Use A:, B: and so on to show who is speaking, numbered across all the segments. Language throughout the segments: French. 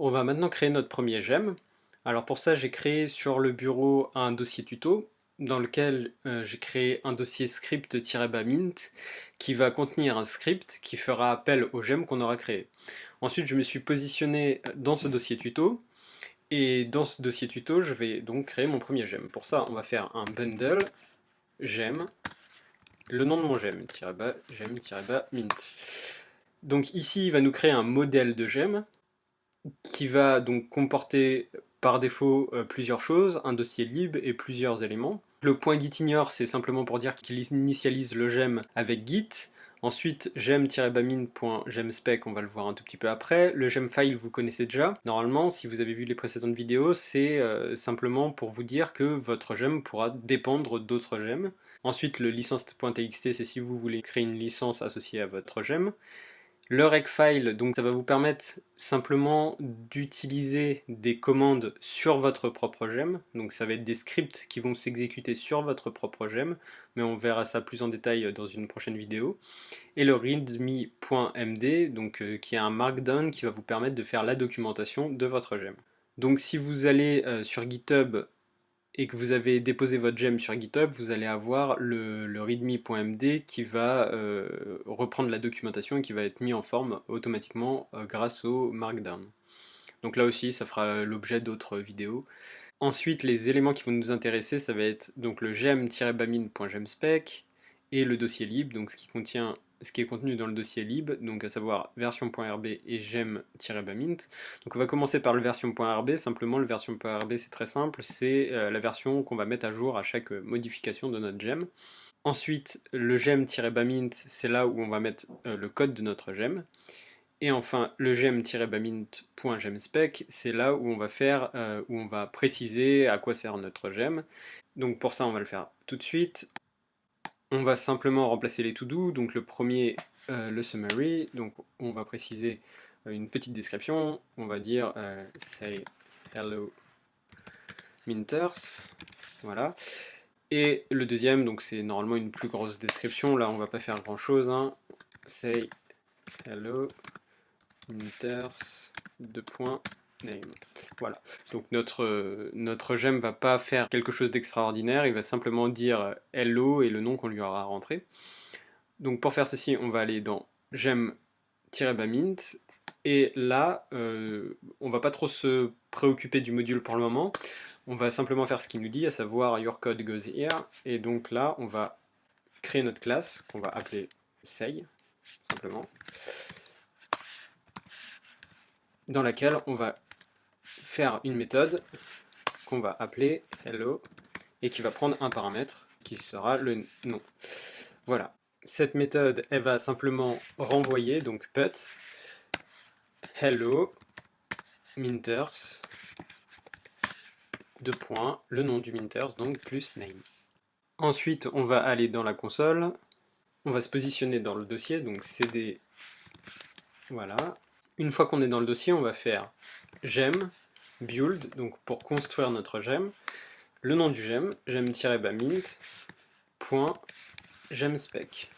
A: On va maintenant créer notre premier gemme. Alors pour ça, j'ai créé sur le bureau un dossier tuto dans lequel j'ai créé un dossier script-mint qui va contenir un script qui fera appel au gemme qu'on aura créé. Ensuite, je me suis positionné dans ce dossier tuto et dans ce dossier tuto, je vais donc créer mon premier gemme. Pour ça, on va faire un bundle gemme, le nom de mon gemme, gemme-mint. Donc ici, il va nous créer un modèle de gemme qui va donc comporter par défaut plusieurs choses, un dossier lib et plusieurs éléments. Le point gitignore, c'est simplement pour dire qu'il initialise le gem avec git. Ensuite, gem-bamin.gemspec, on va le voir un tout petit peu après. Le gemfile, vous connaissez déjà. Normalement, si vous avez vu les précédentes vidéos, c'est simplement pour vous dire que votre gem pourra dépendre d'autres gemmes. Ensuite, le license.txt, c'est si vous voulez créer une licence associée à votre gem. Le recfile, donc ça va vous permettre simplement d'utiliser des commandes sur votre propre gemme, donc ça va être des scripts qui vont s'exécuter sur votre propre gemme, mais on verra ça plus en détail dans une prochaine vidéo. Et le readme.md, donc qui est un markdown qui va vous permettre de faire la documentation de votre gemme. Donc si vous allez sur GitHub et que vous avez déposé votre gemme sur GitHub, vous allez avoir le readme.md qui va reprendre la documentation et qui va être mis en forme automatiquement grâce au Markdown. Donc là aussi, ça fera l'objet d'autres vidéos. Ensuite, les éléments qui vont nous intéresser, ça va être donc le gem-bamin.gemspec et le dossier lib, donc ce qui est contenu dans le dossier lib, donc à savoir version.rb et gem-bamint. Donc on va commencer par le version.rb, simplement le version.rb c'est très simple, c'est la version qu'on va mettre à jour à chaque modification de notre gem. Ensuite, le gem-bamint, c'est là où on va mettre le code de notre gem. Et enfin, le gem-bamint.gemspec, c'est là où on va où on va préciser à quoi sert notre gem. Donc pour ça, on va le faire tout de suite. On va simplement remplacer les to-do. Donc le premier, le summary. Donc on va préciser une petite description. On va dire say hello minters. Voilà. Et le deuxième, donc c'est normalement une plus grosse description. Là, on va pas faire grand chose. Hein. Say hello minters. Name. Voilà. Donc notre gem va pas faire quelque chose d'extraordinaire, il va simplement dire hello et le nom qu'on lui aura rentré. Donc pour faire ceci, on va aller dans gem-bamint et là, on va pas trop se préoccuper du module pour le moment. On va simplement faire ce qu'il nous dit, à savoir your code goes here. Et donc là, on va créer notre classe qu'on va appeler say, simplement, dans laquelle on va faire une méthode qu'on va appeler hello et qui va prendre un paramètre qui sera le nom. Voilà. Cette méthode, elle va simplement renvoyer, donc put hello minters, deux points, le nom du minters, donc plus name. Ensuite, on va aller dans la console, on va se positionner dans le dossier, donc cd, voilà. Une fois qu'on est dans le dossier, on va faire gem, build, donc pour construire notre gem, le nom du gem, gem-bamint, point gemspec.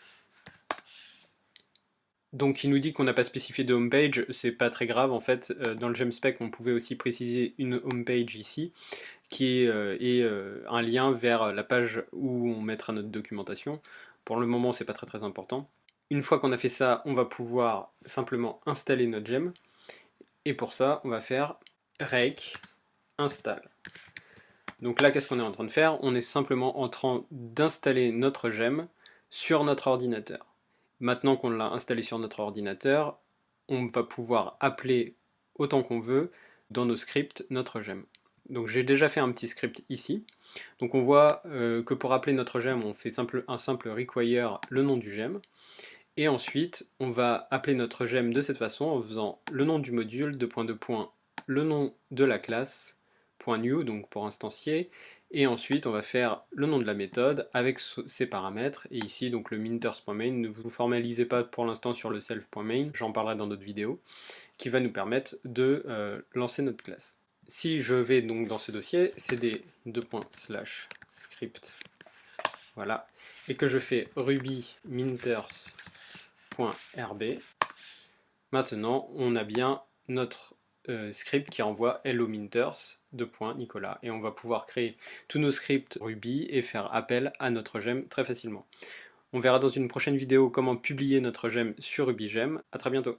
A: Donc il nous dit qu'on n'a pas spécifié de homepage, c'est pas très grave en fait, dans le gemspec on pouvait aussi préciser une homepage ici, qui est un lien vers la page où on mettra notre documentation. Pour le moment c'est pas très important. Une fois qu'on a fait ça, on va pouvoir simplement installer notre gem, et pour ça on va faire rake install. Donc là qu'est-ce qu'on est en train de faire? On est simplement en train d'installer notre gem sur notre ordinateur. Maintenant qu'on l'a installé sur notre ordinateur, on va pouvoir appeler autant qu'on veut dans nos scripts notre gem. Donc j'ai déjà fait un petit script ici. Donc on voit que pour appeler notre gem, on fait un simple require le nom du gem. Et ensuite, on va appeler notre gem de cette façon en faisant le nom du module, le nom de la classe, .new, donc pour instancier, et ensuite on va faire le nom de la méthode avec ses paramètres, et ici donc le minters.main, ne vous formalisez pas pour l'instant sur le self.main, j'en parlerai dans d'autres vidéos, qui va nous permettre de lancer notre classe. Si je vais donc dans ce dossier, cd script, voilà, et que je fais ruby minters.rb, maintenant on a bien notre script qui envoie hello minters, Nicolas, et on va pouvoir créer tous nos scripts Ruby et faire appel à notre gemme très facilement. On verra dans une prochaine vidéo comment publier notre gemme sur RubyGem. À très bientôt.